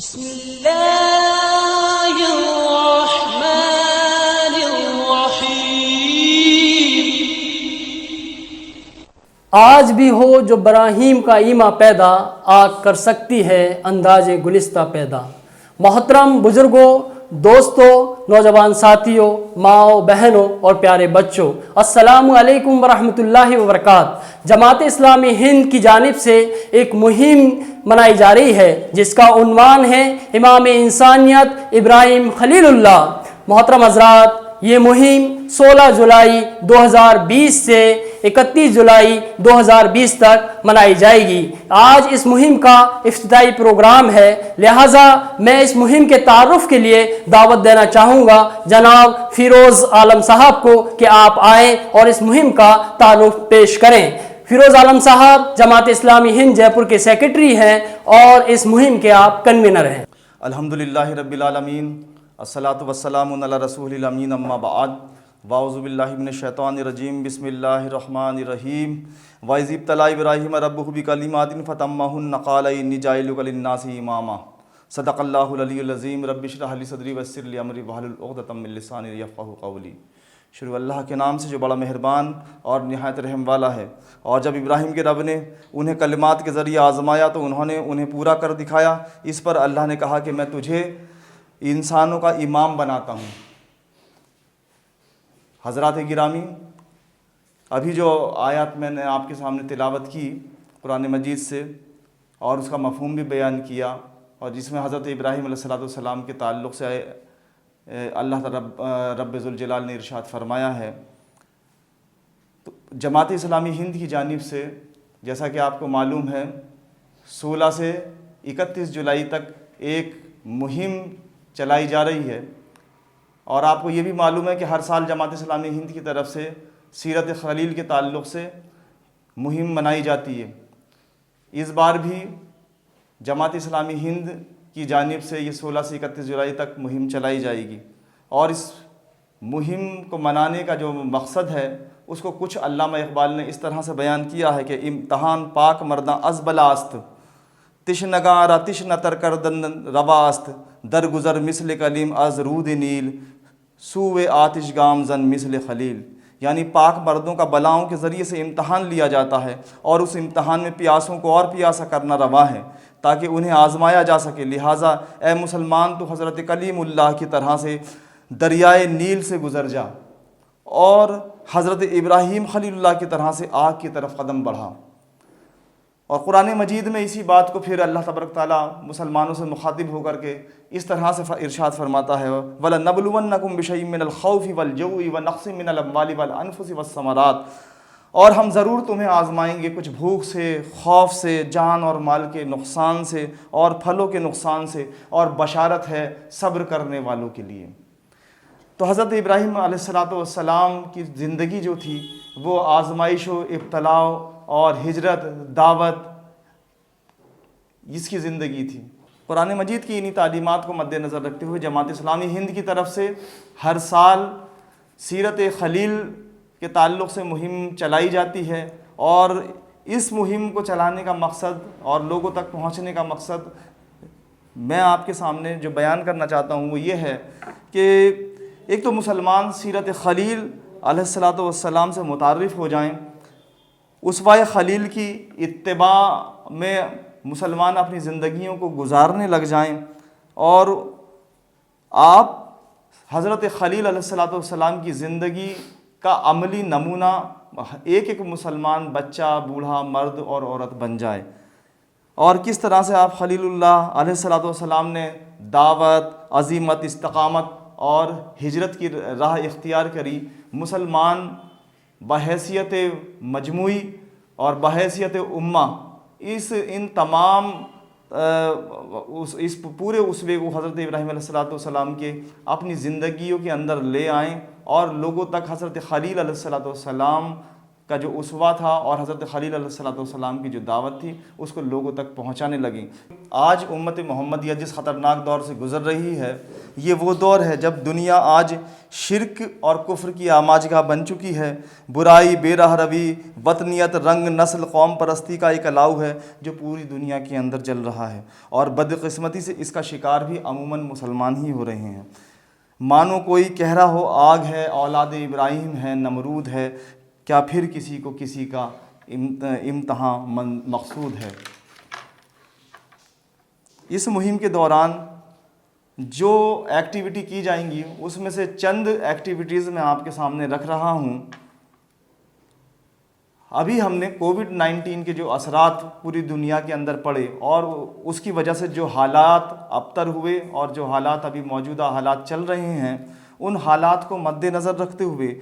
بسم اللہ الرحمن الرحیم۔ آج بھی ہو جو براہیم کا ایما پیدا، آگ کر سکتی ہے انداز گلستہ پیدا۔ محترم بزرگوں، دوستوں، نوجوان ساتھیوں، ماؤں، بہنوں اور پیارے بچوں، السلام علیکم ورحمۃ اللہ وبرکاتہ۔ جماعت اسلامی ہند کی جانب سے ایک مہم منائی جا رہی ہے جس کا عنوان ہے امام انسانیت ابراہیم خلیل اللہ۔ محترم حضرات، یہ مہم 16 جولائی 2020 سے 31 جولائی 2020 تک منائی جائے گی۔ آج اس مہم کا افتتاحی پروگرام ہے، لہٰذا میں اس مہم کے تعارف کے لیے دعوت دینا چاہوں گا جناب فیروز عالم صاحب کو کہ آپ آئیں اور اس مہم کا تعارف پیش کریں۔ فیروز عالم صاحب جماعت اسلامی ہند جے پور کے سیکرٹری ہیں اور اس مہم کے آپ کنوینر ہیں۔ الحمدللہ رب العالمین، الصلاۃ والسلام علی رسول الامین، اما بعد، واعوذ باللہ من الشیطان الرجیم، بسم اللہ الرحمن الرحیم۔ وَإِذِ ابْتَلَىٰ إِبْرَاهِيمَ رَبُّهُ بِكَلِمَاتٍ فَأَتَمَّهُنَّ قَالَ إِنِّي جَاعِلُكَ لِلنَّاسِ إِمَامًا۔ صدق اللہ العلی العظیم۔ رب اشرح لی صدری ویسر لی امری واحلل عقدۃ من لسانی یفقہوا قولی۔ شروع اللہ کے نام سے جو بڑا مہربان اور نہایت رحم والا ہے۔ اور جب ابراہیم کے رب نے انہیں کلمات کے ذریعے آزمایا تو انہوں نے انہیں پورا کر دکھایا۔ اس پر اللہ نے کہا کہ میں تجھے انسانوں کا امام بناتا ہوں۔ حضرات گرامی، ابھی جو آیات میں نے آپ کے سامنے تلاوت کی قرآن مجید سے اور اس کا مفہوم بھی بیان کیا، اور جس میں حضرت ابراہیم علیہ السلام کے تعلق سے اللہ تعالی رب ذوالجلال نے ارشاد فرمایا ہے۔ تو جماعت اسلامی ہند کی جانب سے جیسا کہ آپ کو معلوم ہے 16 سے 31 جولائی تک ایک مہم چلائی جا رہی ہے، اور آپ کو یہ بھی معلوم ہے کہ ہر سال جماعت اسلامی ہند کی طرف سے سیرت خلیل کے تعلق سے مہم منائی جاتی ہے۔ اس بار بھی جماعت اسلامی ہند کی جانب سے یہ 16 سے 31 جولائی تک مہم چلائی جائے گی، اور اس مہم کو منانے کا جو مقصد ہے اس کو کچھ علامہ اقبال نے اس طرح سے بیان کیا ہے کہ امتحان پاک مرداں از بلاست، تشنگارا تشن تر کردن رواست، درگزر مثل کلیم از رود نیل، سوئے آتش گام زن مثل خلیل۔ یعنی پاک مردوں کا بلاؤں کے ذریعے سے امتحان لیا جاتا ہے، اور اس امتحان میں پیاسوں کو اور پیاسا کرنا روا ہے تاکہ انہیں آزمایا جا سکے۔ لہٰذا اے مسلمان، تو حضرت کلیم اللہ کی طرح سے دریائے نیل سے گزر جا، اور حضرت ابراہیم خلیل اللہ کی طرح سے آگ کی طرف قدم بڑھا۔ اور قرآن مجید میں اسی بات کو پھر اللہ تبارک تعالیٰ مسلمانوں سے مخاطب ہو کر کے اس طرح سے ارشاد فرماتا ہے، وَلَنَبْلُوَنَّكُمْ بِشَيْءٍ مِّنَ الْخَوْفِ وَالْجُوعِ وَنَقْصٍ مِّنَ الْأَمْوَالِ وَالْأَنفُسِ وَالثَّمَرَاتِ۔ اور ہم ضرور تمہیں آزمائیں گے کچھ بھوک سے، خوف سے، جان اور مال کے نقصان سے، اور پھلوں کے نقصان سے، اور بشارت ہے صبر کرنے والوں کے لیے۔ تو حضرت ابراہیم علیہ السلام کی زندگی جو تھی وہ آزمائش و ابتلاء اور ہجرت، دعوت، اس کی زندگی تھی۔ قرآن مجید کی انہی تعلیمات کو مد نظر رکھتے ہوئے جماعت اسلامی ہند کی طرف سے ہر سال سیرت خلیل کے تعلق سے مہم چلائی جاتی ہے، اور اس مہم کو چلانے کا مقصد اور لوگوں تک پہنچنے کا مقصد میں آپ کے سامنے جو بیان کرنا چاہتا ہوں وہ یہ ہے کہ ایک تو مسلمان سیرت خلیل علیہ السلام سے متعارف ہو جائیں، اسوہ خلیل کی اتباع میں مسلمان اپنی زندگیوں کو گزارنے لگ جائیں، اور آپ حضرت خلیل علیہ السلام کی زندگی کا عملی نمونہ ایک ایک مسلمان بچہ، بوڑھا، مرد اور عورت بن جائے۔ اور کس طرح سے آپ خلیل اللہ علیہ السلام نے دعوت، عزیمت، استقامت اور ہجرت کی راہ اختیار کری، مسلمان بحیثیت مجموعی اور بحیثیت امہ ان تمام اس پورے اسوے کو حضرت ابراہیم علیہ السلام کے اپنی زندگیوں کے اندر لے آئیں، اور لوگوں تک حضرت خلیل علیہ السلام کا جو اسوہ تھا اور حضرت خلیل علیہ السلام کی جو دعوت تھی اس کو لوگوں تک پہنچانے لگیں۔ آج امت محمدیہ جس خطرناک دور سے گزر رہی ہے، یہ وہ دور ہے جب دنیا آج شرک اور کفر کی آماجگاہ بن چکی ہے۔ برائی، بے راہ روی، وطنیت، رنگ، نسل، قوم پرستی کا ایک الاؤ ہے جو پوری دنیا کے اندر جل رہا ہے، اور بدقسمتی سے اس کا شکار بھی عموماً مسلمان ہی ہو رہے ہیں۔ مانو کوئی کہہ رہا ہو آگ ہے، اولاد ابراہیم ہے، نمرود ہے، کیا پھر کسی کو کسی کا امتحان مقصود ہے۔ اس مہم کے دوران جو ایکٹیویٹی کی جائیں گی اس میں سے چند ایکٹیویٹیز میں آپ کے سامنے رکھ رہا ہوں۔ ابھی ہم نے کووڈ-19 کے جو اثرات پوری دنیا کے اندر پڑے اور اس کی وجہ سے جو حالات ابتر ہوئے اور جو حالات ابھی موجودہ حالات چل رہے ہیں، ان حالات کو مد نظر رکھتے ہوئے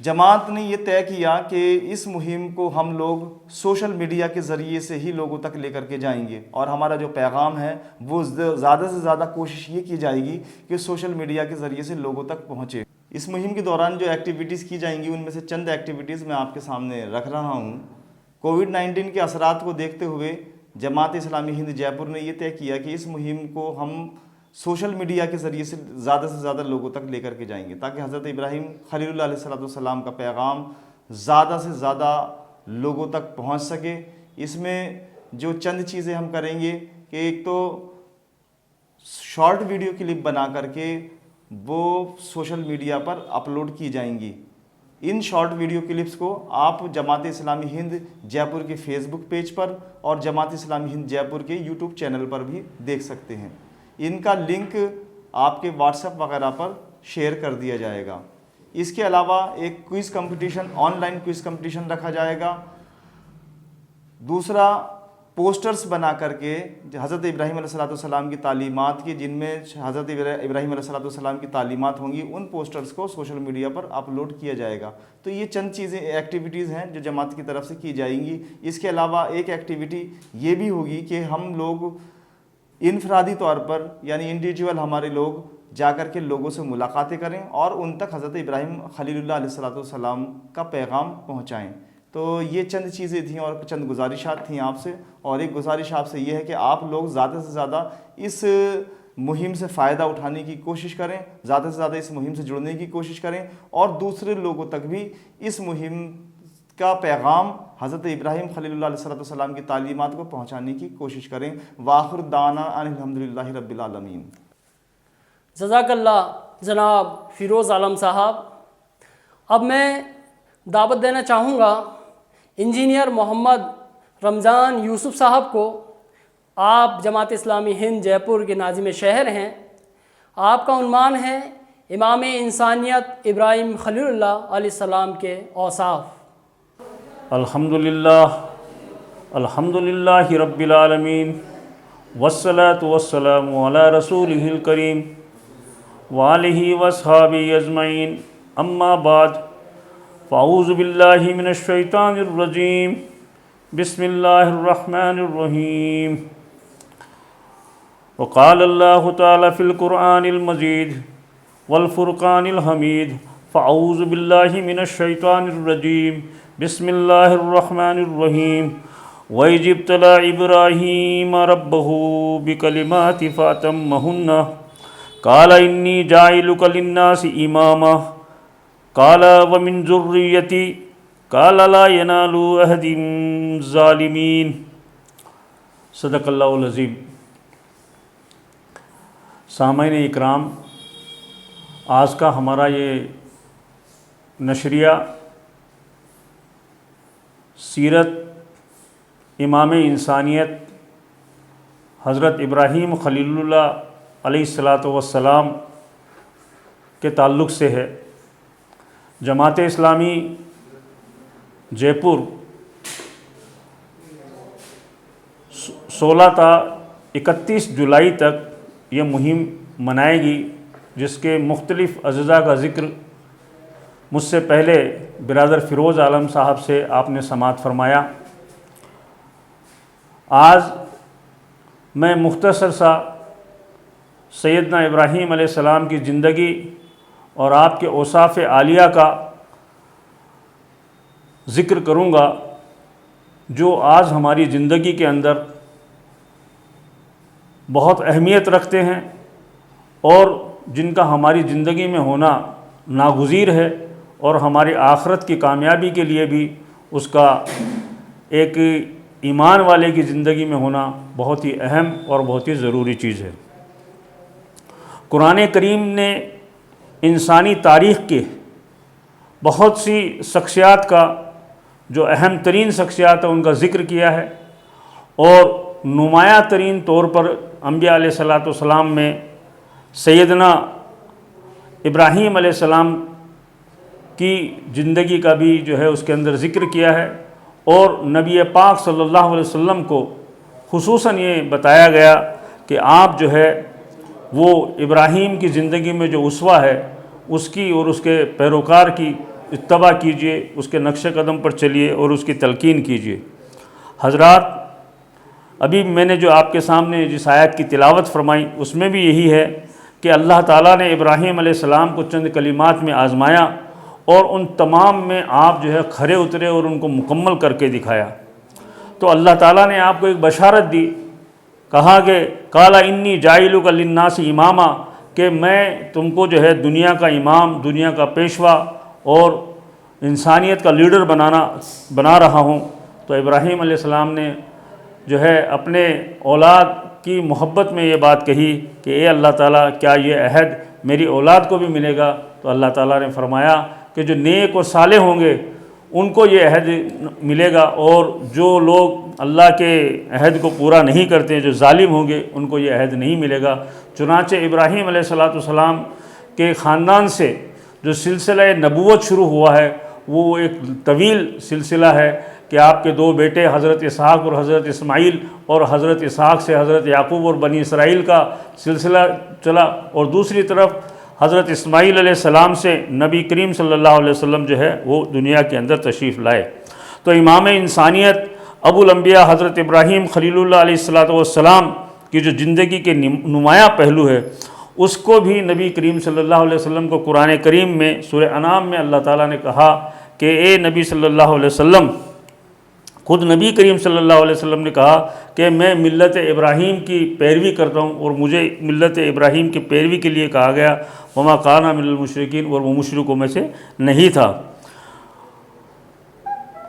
جماعت نے یہ طے کیا کہ اس مہم کو ہم لوگ سوشل میڈیا کے ذریعے سے ہی لوگوں تک لے کر کے جائیں گے، اور ہمارا جو پیغام ہے وہ زیادہ سے زیادہ کوشش یہ کی جائے گی کہ سوشل میڈیا کے ذریعے سے لوگوں تک پہنچے۔ اس مہم کے دوران جو ایکٹیویٹیز کی جائیں گی ان میں سے چند ایکٹیویٹیز میں آپ کے سامنے رکھ رہا ہوں۔ کووڈ-19 کے اثرات کو دیکھتے ہوئے جماعت اسلامی ہند جے پور نے یہ طے کیا کہ اس مہم کو ہم سوشل میڈیا کے ذریعے سے زیادہ لوگوں تک لے کر کے جائیں گے، تاکہ حضرت ابراہیم خلیل اللہ علیہ السلام کا پیغام زیادہ سے زیادہ لوگوں تک پہنچ سکے۔ اس میں جو چند چیزیں ہم کریں گے کہ ایک تو شارٹ ویڈیو کلپ بنا کر کے وہ سوشل میڈیا پر اپلوڈ کی جائیں گی۔ ان شارٹ ویڈیو کلپس کو آپ جماعت اسلامی ہند جے پور کے فیس بک پیج پر اور جماعت اسلامی ہند جے پور کے یوٹیوب چینل پر بھی دیکھ سکتے ہیں۔ ان کا لنک آپ کے واٹس ایپ وغیرہ پر شیئر کر دیا جائے گا۔ اس کے علاوہ ایک quiz competition, on line quiz competition رکھا جائے گا۔ دوسرا، پوسٹرز بنا کر کے حضرت ابراہیم علیہ السلام کی تعلیمات کی، جن میں حضرت ابراہیم علیہ السلام کی تعلیمات ہوں گی، ان پوسٹرز کو سوشل میڈیا پر اپلوڈ کیا جائے گا۔ تو یہ چند چیزیں ایکٹیویٹیز ہیں جو جماعت کی طرف سے کی جائیں گی۔ اس کے علاوہ ایک ایکٹیویٹی یہ بھی ہوگی کہ ہم لوگ انفرادی طور پر، یعنی انڈیویجول ہمارے لوگ جا کر کے لوگوں سے ملاقاتیں کریں اور ان تک حضرت ابراہیم خلیل اللہ علیہ السلام کا پیغام پہنچائیں۔ تو یہ چند چیزیں تھیں اور چند گزارشات تھیں آپ سے، اور ایک گزارش آپ سے یہ ہے کہ آپ لوگ زیادہ سے زیادہ اس مہم سے فائدہ اٹھانے کی کوشش کریں، زیادہ سے زیادہ اس مہم سے جڑنے کی کوشش کریں، اور دوسرے لوگوں تک بھی اس مہم کا پیغام حضرت ابراہیم خلیل اللہ علیہ السلام کی تعلیمات کو پہنچانے کی کوشش کریں۔ وآخر دعوانا ان الحمدللہ رب العالمین۔ جزاک اللہ جناب فیروز عالم صاحب۔ اب میں دعوت دینا چاہوں گا انجینئر محمد رمضان یوسف صاحب کو۔ آپ جماعت اسلامی ہند جے پور کے ناظم شہر ہیں۔ آپ کا عنوان ہے امام انسانیت ابراہیم خلیل اللہ علیہ السلام کے اوصاف۔ الحمدللہ رب العالمین، والصلاة والسلام علی رسولہ الکریم وآلہ واصحابہ اجمعین، اما بعد، فاعوذ باللہ من الشیطان الرجیم، بسم اللہ الرحمن الرحیم۔ وقال اللہ تعالی فی القرآن المجید والفرقان الحمید، فاعوذ باللہ من الشیطان الرجیم، بسم اللہ الرحمن الرحیم۔ وَإِذِ ابْتَلَىٰ إِبْرَاهِيمَ رَبَّهُ بِكَلِمَاتٍ فَأَتَمَّهُنَّ قَالَ إِنِّي جَاعِلُكَ لِلنَّاسِ إِمَامًا قَالَ وَمِنْ ذُرِّيَّتِي قَالَ لَا يَنَالُ عَهْدِي الظَّالِمِينَ۔ صدق اللہ العظیم۔ سامعین اکرام، آج کا ہمارا یہ نشریہ سیرت امام انسانیت حضرت ابراہیم خلیل اللہ علیہ السلام کے تعلق سے ہے۔ جماعت اسلامی جے پور 16 تا 31 جولائی تک یہ مہم منائے گی، جس کے مختلف اجزاء کا ذکر مجھ سے پہلے برادر فیروز عالم صاحب سے آپ نے سماعت فرمایا۔ آج میں مختصر سا سیدنا ابراہیم علیہ السلام کی زندگی اور آپ کے اوصاف عالیہ کا ذکر کروں گا جو آج ہماری زندگی کے اندر بہت اہمیت رکھتے ہیں اور جن کا ہماری زندگی میں ہونا ناگزیر ہے، اور ہماری آخرت کی کامیابی کے لیے بھی اس کا ایک ایمان والے کی زندگی میں ہونا بہت ہی اہم اور بہت ہی ضروری چیز ہے۔ قرآن کریم نے انسانی تاریخ کے بہت سی شخصیات کا، جو اہم ترین شخصیات ہیں ان کا ذکر کیا ہے، اور نمایاں ترین طور پر انبیاء علیہ الصلوۃ والسلام میں سیدنا ابراہیم علیہ السلام کی زندگی کا بھی جو ہے اس کے اندر ذکر کیا ہے، اور نبی پاک صلی اللہ علیہ وسلم کو خصوصاً یہ بتایا گیا کہ آپ جو ہے وہ ابراہیم کی زندگی میں جو اسوہ ہے اس کی اور اس کے پیروکار کی اتباع کیجئے، اس کے نقش قدم پر چلیے اور اس کی تلقین کیجئے۔ حضرات، ابھی میں نے جو آپ کے سامنے جس آیت کی تلاوت فرمائی اس میں بھی یہی ہے کہ اللہ تعالیٰ نے ابراہیم علیہ السلام کو چند کلمات میں آزمایا اور ان تمام میں آپ جو ہے کھرے اترے اور ان کو مکمل کر کے دکھایا۔ تو اللہ تعالیٰ نے آپ کو ایک بشارت دی، کہا کہ قال انی جاعلک للناس اماما، کہ میں تم کو جو ہے دنیا کا امام، دنیا کا پیشوا اور انسانیت کا لیڈر بنا رہا ہوں۔ تو ابراہیم علیہ السلام نے جو ہے اپنے اولاد کی محبت میں یہ بات کہی کہ اے اللہ تعالیٰ، کیا یہ عہد میری اولاد کو بھی ملے گا؟ تو اللہ تعالیٰ نے فرمایا کہ جو نیک اور صالح ہوں گے ان کو یہ عہد ملے گا، اور جو لوگ اللہ کے عہد کو پورا نہیں کرتے، جو ظالم ہوں گے، ان کو یہ عہد نہیں ملے گا۔ چنانچہ ابراہیم علیہ السلام کے خاندان سے جو سلسلہ نبوت شروع ہوا ہے وہ ایک طویل سلسلہ ہے کہ آپ کے دو بیٹے حضرت اسحاق اور حضرت اسماعیل، اور حضرت اسحاق سے حضرت یعقوب اور بنی اسرائیل کا سلسلہ چلا، اور دوسری طرف حضرت اسماعیل علیہ السلام سے نبی کریم صلی اللہ علیہ وسلم جو ہے وہ دنیا کے اندر تشریف لائے۔ تو امام انسانیت ابو الانبیاء حضرت ابراہیم خلیل اللہ علیہ السلام کی جو زندگی کے نمایاں پہلو ہے اس کو بھی نبی کریم صلی اللہ علیہ وسلم کو قرآن کریم میں سورہ انعام میں اللہ تعالیٰ نے کہا کہ اے نبی صلی اللہ علیہ وسلم، خود نبی کریم صلی اللہ علیہ وسلم نے کہا کہ میں ملت ابراہیم کی پیروی کرتا ہوں، اور مجھے ملت ابراہیم کی پیروی کے لیے کہا گیا، وما کان من المشرکین، اور وہ مشرکوں میں سے نہیں تھا۔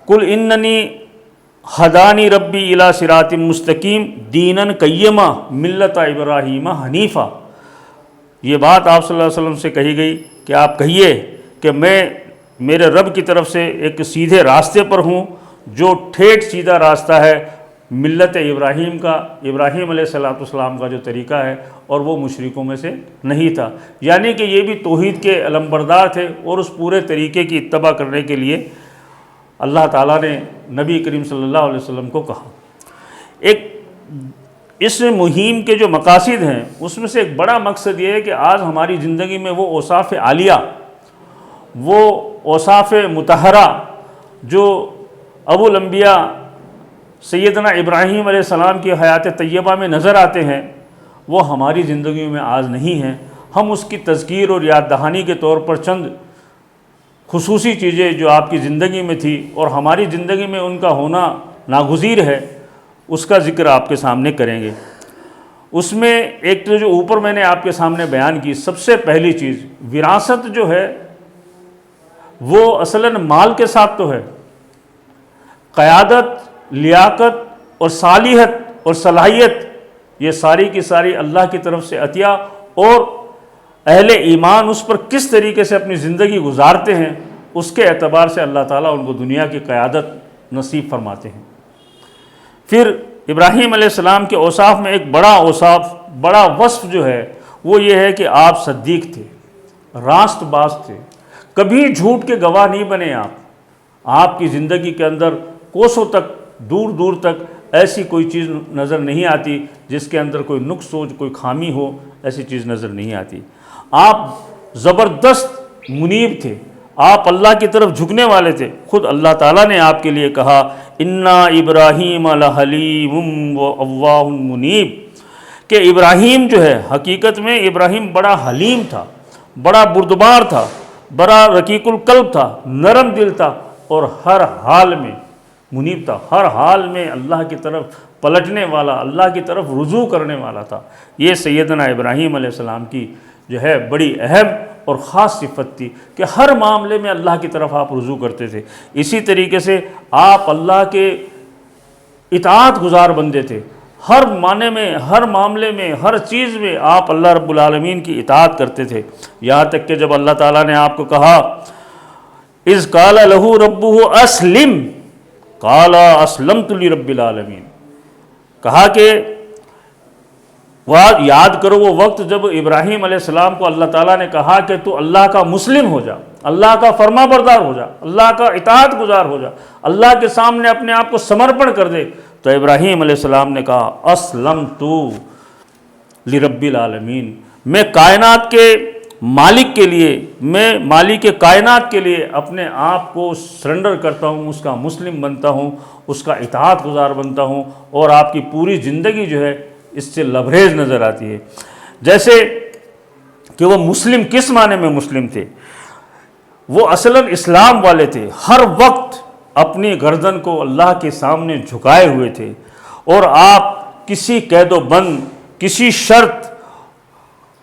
قل اننی ہدانی ربی الی صراط مستقیم دینا قیما ملت ابراہیم حنیفا، یہ بات آپ صلی اللہ علیہ وسلم سے کہی گئی کہ آپ کہیے کہ میں میرے رب کی طرف سے ایک سیدھے راستے پر ہوں جو ٹھیٹ سیدھا راستہ ہے ملت ابراہیم کا، ابراہیم علیہ السلام کا جو طریقہ ہے، اور وہ مشرکوں میں سے نہیں تھا۔ یعنی کہ یہ بھی توحید کے علمبردار تھے، اور اس پورے طریقے کی اتباع کرنے کے لیے اللہ تعالیٰ نے نبی کریم صلی اللہ علیہ وسلم کو کہا۔ ایک اس مہم کے جو مقاصد ہیں اس میں سے ایک بڑا مقصد یہ ہے کہ آج ہماری زندگی میں وہ اوصاف عالیہ، وہ اوصاف مطہرہ جو ابو الانبیاء سیدنا ابراہیم علیہ السلام کی حیات طیبہ میں نظر آتے ہیں، وہ ہماری زندگی میں آج نہیں ہیں۔ ہم اس کی تذکیر اور یاد دہانی کے طور پر چند خصوصی چیزیں جو آپ کی زندگی میں تھی اور ہماری زندگی میں ان کا ہونا ناگزیر ہے، اس کا ذکر آپ کے سامنے کریں گے۔ اس میں ایک تو جو اوپر میں نے آپ کے سامنے بیان کی، سب سے پہلی چیز وراثت جو ہے وہ اصلاً مال کے ساتھ تو ہے، قیادت، لیاقت اور صالحیت اور صلاحیت، یہ ساری کی ساری اللہ کی طرف سے عطیہ، اور اہل ایمان اس پر کس طریقے سے اپنی زندگی گزارتے ہیں اس کے اعتبار سے اللہ تعالیٰ ان کو دنیا کی قیادت نصیب فرماتے ہیں۔ پھر ابراہیم علیہ السلام کے اوصاف میں ایک بڑا وصف جو ہے وہ یہ ہے کہ آپ صدیق تھے، راست باز تھے، کبھی جھوٹ کے گواہ نہیں بنے۔ آپ کی زندگی کے اندر کوسوں تک، دور دور تک ایسی کوئی چیز نظر نہیں آتی جس کے اندر کوئی نقص ہو، کوئی خامی ہو، ایسی چیز نظر نہیں آتی۔ آپ زبردست منیب تھے، آپ اللہ کی طرف جھکنے والے تھے۔ خود اللہ تعالیٰ نے آپ کے لیے کہا انا ابراہیم لحلیم واوہ منیب، کہ ابراہیم جو ہے حقیقت میں ابراہیم بڑا حلیم تھا، بڑا بردبار تھا، بڑا رقیق القلب تھا، نرم دل تھا، اور ہر حال میں منیب تھا، ہر حال میں اللہ کی طرف پلٹنے والا، اللہ کی طرف رجوع کرنے والا تھا۔ یہ سیدنا ابراہیم علیہ السلام کی جو ہے بڑی اہم اور خاص صفت تھی کہ ہر معاملے میں اللہ کی طرف آپ رجوع کرتے تھے۔ اسی طریقے سے آپ اللہ کے اطاعت گزار بندے تھے، ہر معنی میں، ہر معاملے میں، ہر چیز میں آپ اللہ رب العالمین کی اطاعت کرتے تھے، یہاں تک کہ جب اللہ تعالیٰ نے آپ کو کہا اذ قال له ربه اسلم قال اسلمت لرب العالمین، کہا کہ یاد کرو وہ وقت جب ابراہیم علیہ السلام کو اللہ تعالیٰ نے کہا کہ تو اللہ کا مسلم ہو جا، اللہ کا فرما بردار ہو جا، اللہ کا اطاعت گزار ہو جا، اللہ کے سامنے اپنے آپ کو سمرپن کر دے۔ تو ابراہیم علیہ السلام نے کہا اسلمت لرب العالمین، میں کائنات کے مالک کے لیے، میں مالک کائنات کے لیے اپنے آپ کو سرنڈر کرتا ہوں، اس کا مسلم بنتا ہوں، اس کا اطاعت گزار بنتا ہوں، اور آپ کی پوری زندگی جو ہے اس سے لبریز نظر آتی ہے۔ جیسے کہ وہ مسلم کس معنی میں مسلم تھے، وہ اصلاً اسلام والے تھے، ہر وقت اپنی گردن کو اللہ کے سامنے جھکائے ہوئے تھے، اور آپ کسی قید و بند، کسی شرط،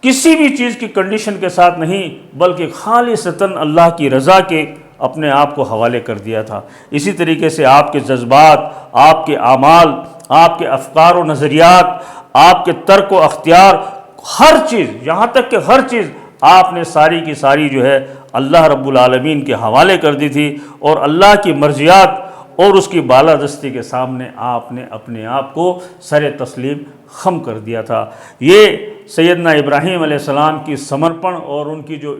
کسی بھی چیز کی کنڈیشن کے ساتھ نہیں، بلکہ خالصتاً اللہ کی رضا کے اپنے آپ کو حوالے کر دیا تھا۔ اسی طریقے سے آپ کے جذبات، آپ کے اعمال، آپ کے افکار و نظریات، آپ کے ترک و اختیار، ہر چیز، یہاں تک کہ ہر چیز آپ نے ساری کی ساری جو ہے اللہ رب العالمین کے حوالے کر دی تھی، اور اللہ کی مرضیات اور اس کی بالادستی کے سامنے آپ نے اپنے آپ کو سر تسلیم خم کر دیا تھا۔ یہ سیدنا ابراہیم علیہ السلام کی سمرپن اور ان کی جو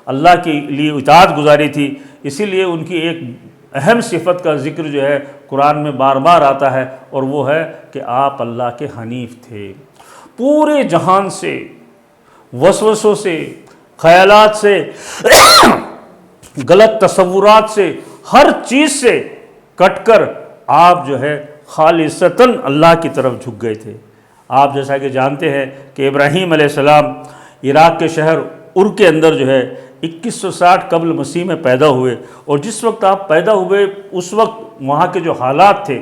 اللہ کے لیے اطاعت گزاری تھی، اسی لیے ان کی ایک اہم صفت کا ذکر جو ہے قرآن میں بار بار آتا ہے، اور وہ ہے کہ آپ اللہ کے حنیف تھے۔ پورے جہان سے، وسوسوں سے، خیالات سے، غلط تصورات سے، ہر چیز سے کٹ کر آپ جو ہے خالصتاً اللہ کی طرف جھک گئے تھے۔ آپ جیسا کہ جانتے ہیں کہ ابراہیم علیہ السلام عراق کے شہر ار کے اندر جو ہے 2160 قبل مسیح میں پیدا ہوئے، اور جس وقت آپ پیدا ہوئے اس وقت وہاں کے جو حالات تھے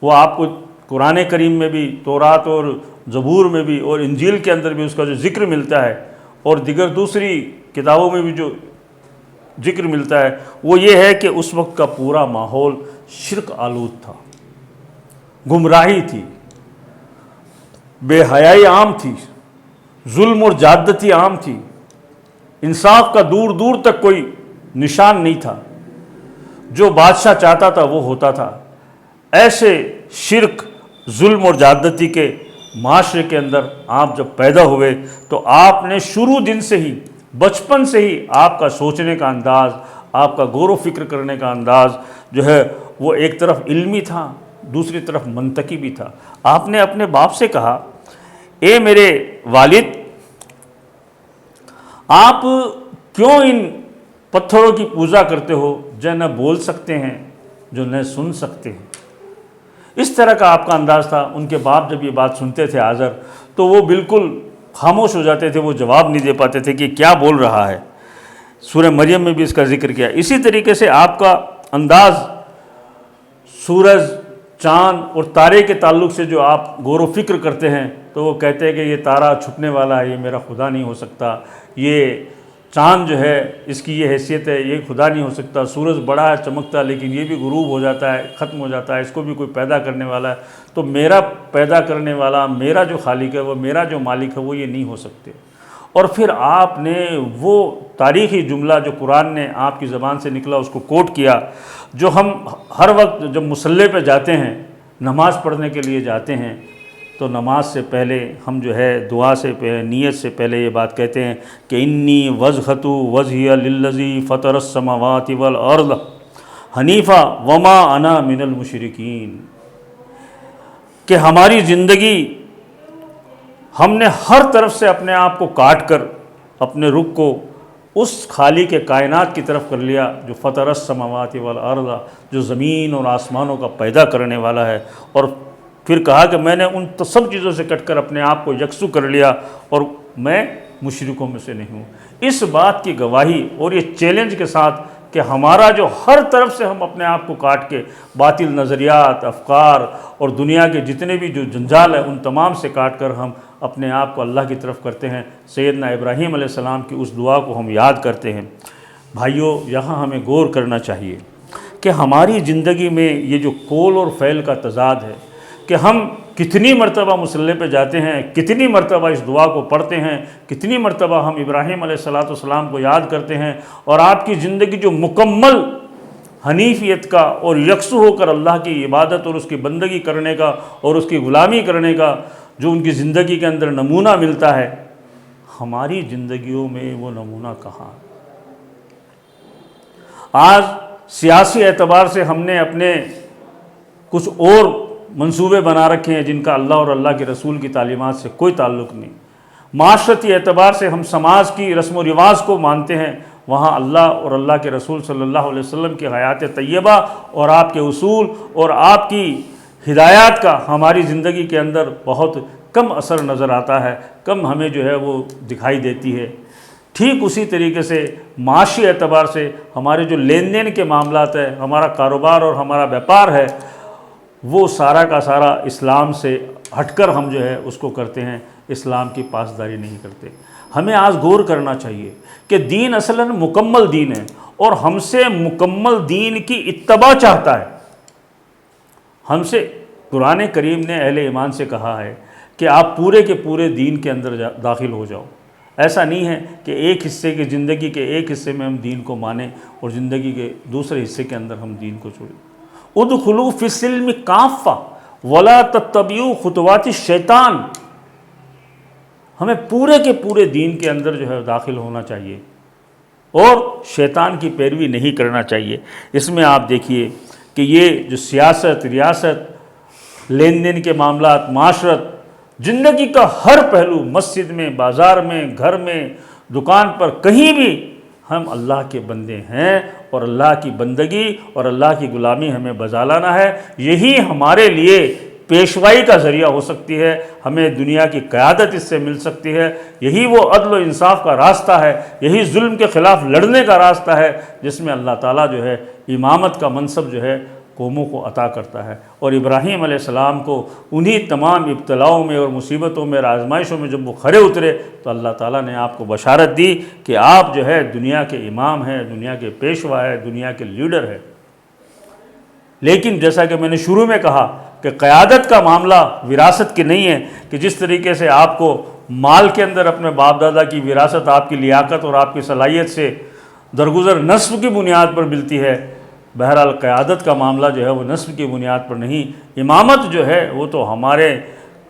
وہ آپ کو قرآن کریم میں بھی، تورات اور زبور میں بھی، اور انجیل کے اندر بھی اس کا جو ذکر ملتا ہے، اور دیگر دوسری کتابوں میں بھی جو ذکر ملتا ہے، وہ یہ ہے کہ اس وقت کا پورا ماحول شرک آلود تھا، گمراہی تھی، بے حیائی عام تھی، ظلم اور جادتی عام تھی، انصاف کا دور دور تک کوئی نشان نہیں تھا، جو بادشاہ چاہتا تھا وہ ہوتا تھا۔ ایسے شرک، ظلم اور جادتی کے معاشرے کے اندر آپ جب پیدا ہوئے تو آپ نے شروع دن سے ہی، بچپن سے ہی آپ کا سوچنے کا انداز، آپ کا غور و فکر کرنے کا انداز جو ہے وہ ایک طرف علمی تھا، دوسری طرف منطقی بھی تھا۔ آپ نے اپنے باپ سے کہا اے میرے والد، آپ کیوں ان پتھروں کی پوجا کرتے ہو جو نہ بول سکتے ہیں، جو نہ سن سکتے ہیں؟ اس طرح کا آپ کا انداز تھا۔ ان کے باپ جب یہ بات سنتے تھے آزر، تو وہ بالکل خاموش ہو جاتے تھے، وہ جواب نہیں دے پاتے تھے کہ کیا بول رہا ہے۔ سورہ مریم میں بھی اس کا ذکر کیا۔ اسی طریقے سے آپ کا انداز سورج، چاند اور تارے کے تعلق سے جو آپ غور و فکر کرتے ہیں، تو وہ کہتے ہیں کہ یہ تارا چھپنے والا ہے، یہ میرا خدا نہیں ہو سکتا، یہ چاند جو ہے اس کی یہ حیثیت ہے، یہ خدا نہیں ہو سکتا، سورج بڑا ہے چمکتا لیکن یہ بھی غروب ہو جاتا ہے، ختم ہو جاتا ہے، اس کو بھی کوئی پیدا کرنے والا ہے، تو میرا پیدا کرنے والا، میرا جو خالق ہے، وہ میرا جو مالک ہے، وہ یہ نہیں ہو سکتے۔ اور پھر آپ نے وہ تاریخی جملہ جو قرآن نے آپ کی زبان سے نکلا اس کو کوٹ کیا، جو ہم ہر وقت جب مصلی پہ جاتے ہیں، نماز پڑھنے کے لیے جاتے ہیں، تو نماز سے پہلے ہم جو ہے دعا سے نیت سے پہلے یہ بات کہتے ہیں کہ انی وجہت وجہی للذی فطر السماوات والارض حنیفا وما انا من المشرکین، کہ ہماری زندگی ہم نے ہر طرف سے اپنے آپ کو کاٹ کر اپنے رخ کو اس خالق کے کائنات کی طرف کر لیا جو فطر السماوات والارض، جو زمین اور آسمانوں کا پیدا کرنے والا ہے، اور پھر کہا کہ میں نے ان سب چیزوں سے کٹ کر اپنے آپ کو یکسو کر لیا اور میں مشرکوں میں سے نہیں ہوں۔ اس بات کی گواہی اور یہ چیلنج کے ساتھ کہ ہمارا جو ہر طرف سے ہم اپنے آپ کو کاٹ کے باطل نظریات، افکار اور دنیا کے جتنے بھی جو جنجال ہے ان تمام سے کاٹ کر ہم اپنے آپ کو اللہ کی طرف کرتے ہیں۔ سیدنا ابراہیم علیہ السلام کی اس دعا کو ہم یاد کرتے ہیں۔ بھائیوں، یہاں ہمیں غور کرنا چاہیے کہ ہماری زندگی میں یہ جو قول اور فعل کا تضاد ہے کہ ہم کتنی مرتبہ مصلی پہ جاتے ہیں، کتنی مرتبہ اس دعا کو پڑھتے ہیں، کتنی مرتبہ ہم ابراہیم علیہ السلام کو یاد کرتے ہیں، اور آپ کی زندگی جو مکمل حنیفیت کا اور یکسو ہو کر اللہ کی عبادت اور اس کی بندگی کرنے کا اور اس کی غلامی کرنے کا جو ان کی زندگی کے اندر نمونہ ملتا ہے، ہماری زندگیوں میں وہ نمونہ کہاں؟ آج سیاسی اعتبار سے ہم نے اپنے کچھ اور منصوبے بنا رکھے ہیں جن کا اللہ اور اللہ کے رسول کی تعلیمات سے کوئی تعلق نہیں۔ معاشرتی اعتبار سے ہم سماج کی رسم و رواج کو مانتے ہیں، وہاں اللہ اور اللہ کے رسول صلی اللہ علیہ وسلم کی حیات طیبہ اور آپ کے اصول اور آپ کی ہدایات کا ہماری زندگی کے اندر بہت کم اثر نظر آتا ہے، کم ہمیں جو ہے وہ دکھائی دیتی ہے۔ ٹھیک اسی طریقے سے معاشی اعتبار سے ہمارے جو لین دین کے معاملات ہیں، ہمارا کاروبار اور ہمارا بیپار ہے، وہ سارا کا سارا اسلام سے ہٹ کر ہم جو ہے اس کو کرتے ہیں، اسلام کی پاسداری نہیں کرتے۔ ہمیں آج غور کرنا چاہیے کہ دین اصلاً مکمل دین ہے اور ہم سے مکمل دین کی اتباع چاہتا ہے۔ ہم سے قرآن کریم نے اہل ایمان سے کہا ہے کہ آپ پورے کے پورے دین کے اندر داخل ہو جاؤ۔ ایسا نہیں ہے کہ ایک حصے کی زندگی کے ایک حصے میں ہم دین کو مانیں اور زندگی کے دوسرے حصے کے اندر ہم دین کو چھوڑیں۔ ادخلوا فی السلم کافہ ولا تتبعوا خطوات الشیطان۔ ہمیں پورے کے پورے دین کے اندر جو ہے داخل ہونا چاہیے اور شیطان کی پیروی نہیں کرنا چاہیے۔ اس میں آپ دیکھیے کہ یہ جو سیاست، ریاست، لین دین کے معاملات، معاشرت، زندگی کا ہر پہلو، مسجد میں، بازار میں، گھر میں، دکان پر، کہیں بھی ہم اللہ کے بندے ہیں اور اللہ کی بندگی اور اللہ کی غلامی ہمیں بجا لانا ہے۔ یہی ہمارے لیے پیشوائی کا ذریعہ ہو سکتی ہے، ہمیں دنیا کی قیادت اس سے مل سکتی ہے۔ یہی وہ عدل و انصاف کا راستہ ہے، یہی ظلم کے خلاف لڑنے کا راستہ ہے جس میں اللہ تعالیٰ جو ہے امامت کا منصب جو ہے قوموں کو عطا کرتا ہے۔ اور ابراہیم علیہ السلام کو انہی تمام ابتلاؤں میں اور مصیبتوں میں اور آزمائشوں میں جب وہ کھڑے اترے تو اللہ تعالیٰ نے آپ کو بشارت دی کہ آپ جو ہے دنیا کے امام ہیں، دنیا کے پیشوا ہے، دنیا کے لیڈر ہے۔ لیکن جیسا کہ میں نے شروع میں کہا کہ قیادت کا معاملہ وراثت کے نہیں ہے کہ جس طریقے سے آپ کو مال کے اندر اپنے باپ دادا کی وراثت آپ کی لیاقت اور آپ کی صلاحیت سے درگزر نسب کی بنیاد پر ملتی ہے، بہرحال قیادت کا معاملہ جو ہے وہ نسب کی بنیاد پر نہیں۔ امامت جو ہے وہ تو ہمارے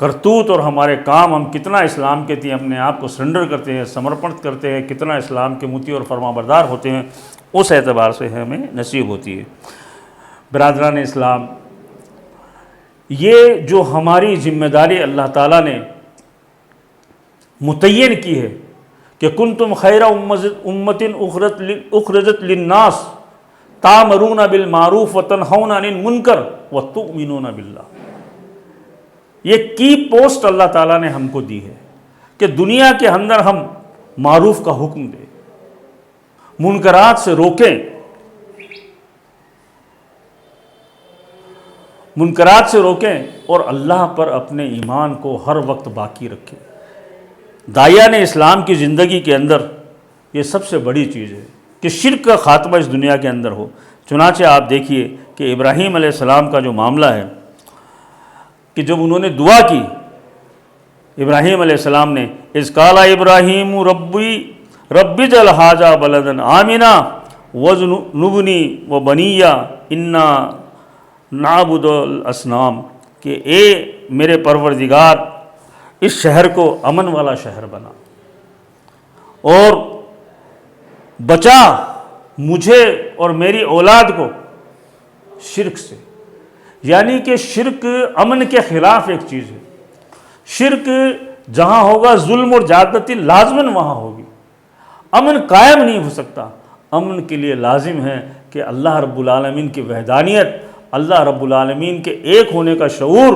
کرتوت اور ہمارے کام، ہم کتنا اسلام کے تئیں اپنے آپ کو سرنڈر کرتے ہیں، سمرپن کرتے ہیں، کتنا اسلام کے مطیع اور فرما بردار ہوتے ہیں، اس اعتبار سے ہمیں نصیب ہوتی ہے۔ برادران اسلام، یہ جو ہماری ذمہ داری اللہ تعالیٰ نے متعین کی ہے کہ کنتم خیر امت اخرجت للناس تامرون بالمعروف وتنہون عن المنکر وتؤمنون باللہ، یہ کی پوسٹ اللہ تعالیٰ نے ہم کو دی ہے کہ دنیا کے اندر ہم معروف کا حکم دیں، منکرات سے روکیں، منکرات سے روکیں اور اللہ پر اپنے ایمان کو ہر وقت باقی رکھیں۔ داعیہ نے اسلام کی زندگی کے اندر یہ سب سے بڑی چیز ہے کہ شرک کا خاتمہ اس دنیا کے اندر ہو۔ چنانچہ آپ دیکھیے کہ ابراہیم علیہ السلام کا جو معاملہ ہے کہ جب انہوں نے دعا کی، ابراہیم علیہ السلام نے اذ قال ابراہیم رب اجعل ھذا بلدا آمنا واجنبنی وبنی انا نعبد الاصنام، کہ اے میرے پروردگار اس شہر کو امن والا شہر بنا اور بچا مجھے اور میری اولاد کو شرک سے۔ یعنی کہ شرک امن کے خلاف ایک چیز ہے۔ شرک جہاں ہوگا ظلم اور زیادتی لازماً وہاں ہوگی، امن قائم نہیں ہو سکتا۔ امن کے لیے لازم ہے کہ اللہ رب العالمین کی وحدانیت، اللہ رب العالمین کے ایک ہونے کا شعور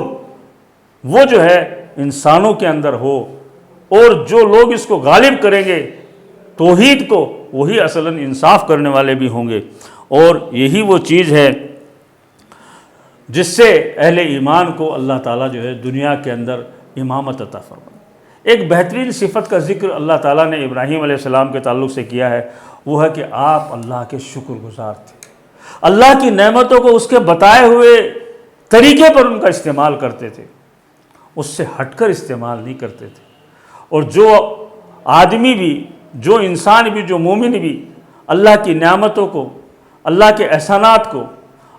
وہ جو ہے انسانوں کے اندر ہو، اور جو لوگ اس کو غالب کریں گے توحید کو وہی اصلاً انصاف کرنے والے بھی ہوں گے، اور یہی وہ چیز ہے جس سے اہل ایمان کو اللہ تعالیٰ جو ہے دنیا کے اندر امامت عطا فرمائے۔ ایک بہترین صفت کا ذکر اللہ تعالیٰ نے ابراہیم علیہ السلام کے تعلق سے کیا ہے، وہ ہے کہ آپ اللہ کے شکر گزار تھے، اللہ کی نعمتوں کو اس کے بتائے ہوئے طریقے پر ان کا استعمال کرتے تھے، اس سے ہٹ کر استعمال نہیں کرتے تھے۔ اور جو آدمی بھی، جو انسان بھی، جو مومن بھی اللہ کی نعمتوں کو، اللہ کے احسانات کو،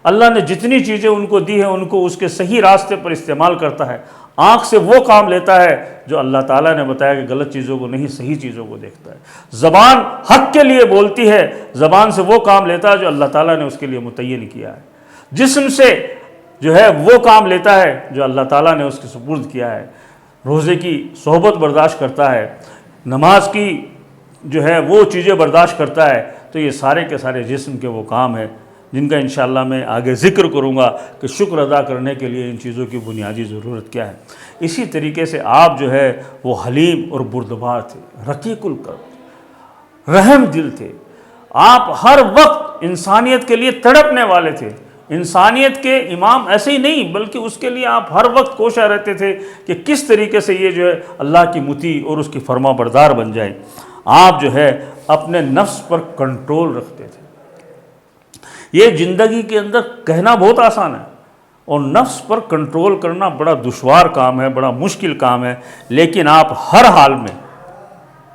اللہ نے جتنی چیزیں ان کو دی ہیں ان کو اس کے صحیح راستے پر استعمال کرتا ہے، آنکھ سے وہ کام لیتا ہے جو اللہ تعالیٰ نے بتایا کہ غلط چیزوں کو نہیں، صحیح چیزوں کو دیکھتا ہے، زبان حق کے لیے بولتی ہے، زبان سے وہ کام لیتا ہے جو اللہ تعالیٰ نے اس کے لیے متعین کیا ہے، جسم سے جو ہے وہ کام لیتا ہے جو اللہ تعالیٰ نے اس کے سپرد کیا ہے، روزے کی صحبت برداشت کرتا ہے، نماز کی جو ہے وہ چیزیں برداشت کرتا ہے۔ تو یہ سارے کے سارے جسم کے وہ کام ہیں جن کا انشاءاللہ میں آگے ذکر کروں گا کہ شکر ادا کرنے کے لیے ان چیزوں کی بنیادی ضرورت کیا ہے۔ اسی طریقے سے آپ جو ہے وہ حلیم اور بردبار تھے، رقیق القلب، رحم دل تھے، آپ ہر وقت انسانیت کے لیے تڑپنے والے تھے، انسانیت کے امام ایسے ہی نہیں بلکہ اس کے لیے آپ ہر وقت کوشاں رہتے تھے کہ کس طریقے سے یہ جو ہے اللہ کی مطیع اور اس کی فرما بردار بن جائیں۔ آپ جو ہے اپنے نفس پر کنٹرول رکھتے تھے۔ یہ زندگی کے اندر کہنا بہت آسان ہے اور نفس پر کنٹرول کرنا بڑا دشوار کام ہے، بڑا مشکل کام ہے، لیکن آپ ہر حال میں،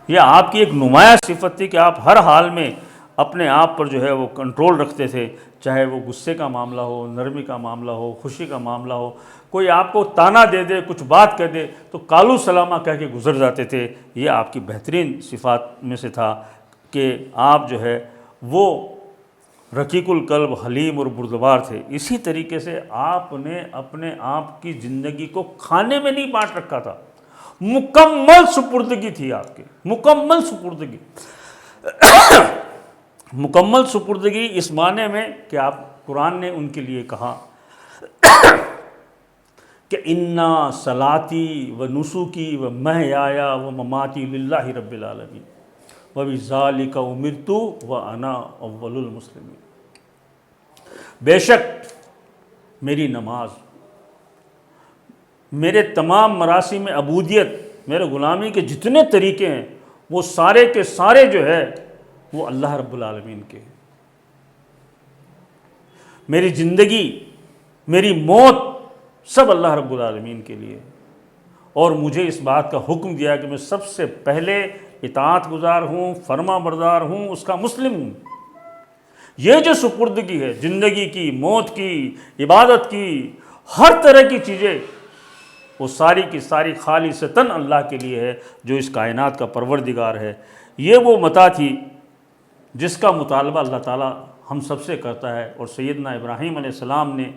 یہ آپ کی ایک نمایاں صفت تھی کہ آپ ہر حال میں اپنے آپ پر جو ہے وہ کنٹرول رکھتے تھے، چاہے وہ غصے کا معاملہ ہو، نرمی کا معاملہ ہو، خوشی کا معاملہ ہو، کوئی آپ کو تانا دے دے، کچھ بات کہہ دے تو کالو سلامہ کہہ کے گزر جاتے تھے۔ یہ آپ کی بہترین صفات میں سے تھا کہ آپ جو ہے وہ رقیق القلب، حلیم اور بردبار تھے۔ اسی طریقے سے آپ نے اپنے آپ کی زندگی کو کھانے میں نہیں بانٹ رکھا تھا، مکمل سپردگی تھی آپ کی، مکمل سپردگی۔ مکمل سپردگی اس معنی میں کہ آپ، قرآن نے ان کے لیے کہا کہ انا صلاتی و نسکی و محیایا و مماتی للہ رب العالمین وبذالک امرت وانا اول المسلمین۔ بے شک میری نماز، میرے تمام مراسم عبودیت، میرے غلامی کے جتنے طریقے ہیں وہ سارے کے سارے جو ہے وہ اللہ رب العالمین کے ہیں۔ میری زندگی، میری موت سب اللہ رب العالمین کے لیے، اور مجھے اس بات کا حکم دیا کہ میں سب سے پہلے اطاعت گزار ہوں، فرما بردار ہوں، اس کا مسلم ہوں۔ یہ جو سپردگی ہے زندگی کی، موت کی، عبادت کی، ہر طرح کی چیزیں، وہ ساری کی ساری خالصتاً اللہ کے لیے ہے جو اس کائنات کا پروردگار ہے۔ یہ وہ متاع تھی جس کا مطالبہ اللہ تعالیٰ ہم سب سے کرتا ہے، اور سیدنا ابراہیم علیہ السلام نے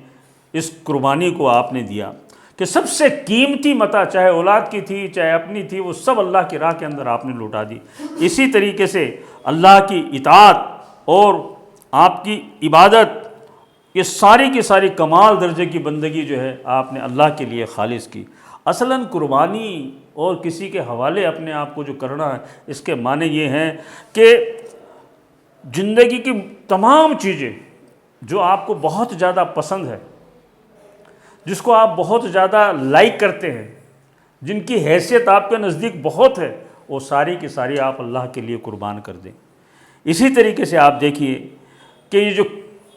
اس قربانی کو آپ نے دیا کہ سب سے قیمتی متاع، چاہے اولاد کی تھی چاہے اپنی تھی، وہ سب اللہ کی راہ کے اندر آپ نے لوٹا دی۔ اسی طریقے سے اللہ کی اطاعت اور آپ کی عبادت، یہ ساری کی ساری کمال درجے کی بندگی جو ہے آپ نے اللہ کے لیے خالص کی۔ اصلاً قربانی اور کسی کے حوالے اپنے آپ کو جو کرنا ہے، اس کے معنی یہ ہیں کہ زندگی کی تمام چیزیں جو آپ کو بہت زیادہ پسند ہے، جس کو آپ بہت زیادہ لائک کرتے ہیں، جن کی حیثیت آپ کے نزدیک بہت ہے، وہ ساری کی ساری آپ اللہ کے لیے قربان کر دیں۔ اسی طریقے سے آپ دیکھیے کہ یہ جو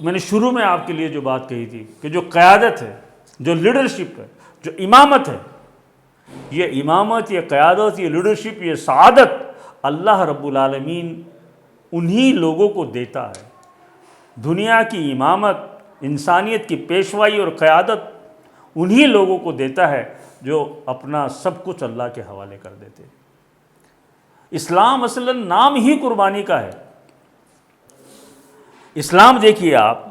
میں نے شروع میں آپ کے لیے جو بات کہی تھی کہ جو قیادت ہے، جو لیڈرشپ ہے، جو امامت ہے، یہ امامت، یہ قیادت، یہ لیڈرشپ، یہ سعادت اللہ رب العالمین انہی لوگوں کو دیتا ہے۔ دنیا کی امامت، انسانیت کی پیشوائی اور قیادت انہی لوگوں کو دیتا ہے جو اپنا سب کچھ اللہ کے حوالے کر دیتے۔ اسلام اصلاً نام ہی قربانی کا ہے۔ اسلام دیکھیے آپ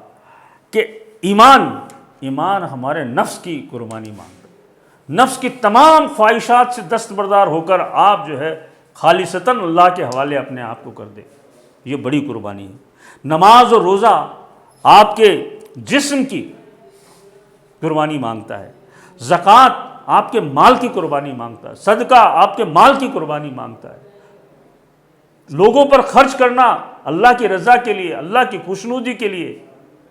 کہ ایمان ہمارے نفس کی قربانی مانگتا ہے، نفس کی تمام خواہشات سے دستبردار ہو کر آپ جو ہے خالصتاً اللہ کے حوالے اپنے آپ کو کر دے، یہ بڑی قربانی ہے۔ نماز اور روزہ آپ کے جسم کی قربانی مانگتا ہے، زکوٰۃ آپ کے مال کی قربانی مانگتا ہے، صدقہ آپ کے مال کی قربانی مانگتا ہے، لوگوں پر خرچ کرنا اللہ کی رضا کے لیے، اللہ کی خوشنودی کے لیے،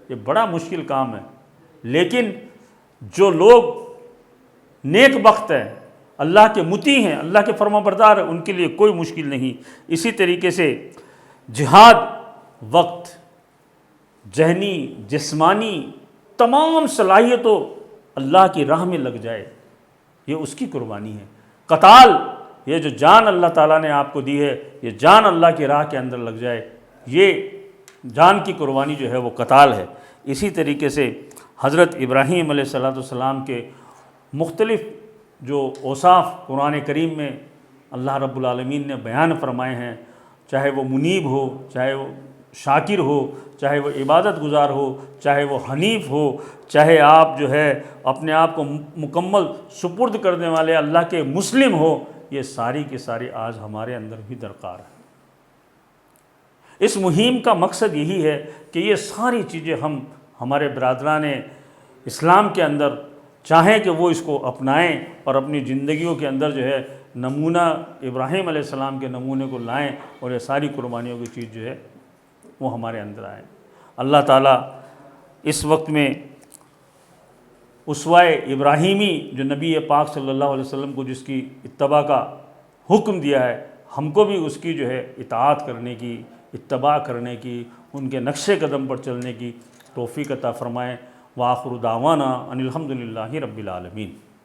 یہ بڑا مشکل کام ہے، لیکن جو لوگ نیک بخت ہیں، اللہ کے مطیع ہیں، اللہ کے فرما بردار ہیں، ان کے لیے کوئی مشکل نہیں۔ اسی طریقے سے جہاد وقت، ذہنی، جسمانی تمام صلاحیتوں اللہ کی راہ میں لگ جائے، یہ اس کی قربانی ہے۔ قتال، یہ جو جان اللہ تعالیٰ نے آپ کو دی ہے، یہ جان اللہ کی راہ کے اندر لگ جائے، یہ جان کی قربانی جو ہے وہ قتال ہے۔ اسی طریقے سے حضرت ابراہیم علیہ السلام کے مختلف جو اوصاف قرآن کریم میں اللہ رب العالمین نے بیان فرمائے ہیں، چاہے وہ منیب ہو، چاہے وہ شاکر ہو، چاہے وہ عبادت گزار ہو، چاہے وہ حنیف ہو، چاہے آپ جو ہے اپنے آپ کو مکمل سپرد کرنے والے اللہ کے مسلم ہو، یہ ساری کی ساری آج ہمارے اندر بھی درکار ہے۔ اس مہم کا مقصد یہی ہے کہ یہ ساری چیزیں ہم ہمارے برادران اسلام کے اندر چاہیں کہ وہ اس کو اپنائیں اور اپنی زندگیوں کے اندر جو ہے نمونہ ابراہیم علیہ السلام کے نمونے کو لائیں، اور یہ ساری قربانیوں کی چیز جو ہے وہ ہمارے اندر آئیں۔ اللہ تعالیٰ اس وقت میں اسوہ ابراہیمی جو نبی پاک صلی اللہ علیہ وسلم کو جس کی اتباع کا حکم دیا ہے، ہم کو بھی اس کی جو ہے اطاعت کرنے کی، اتباع کرنے کی، ان کے نقش قدم پر چلنے کی توفیق عطا فرمائیں۔ وآخر دعوانا ان الحمد للہ رب العالمین۔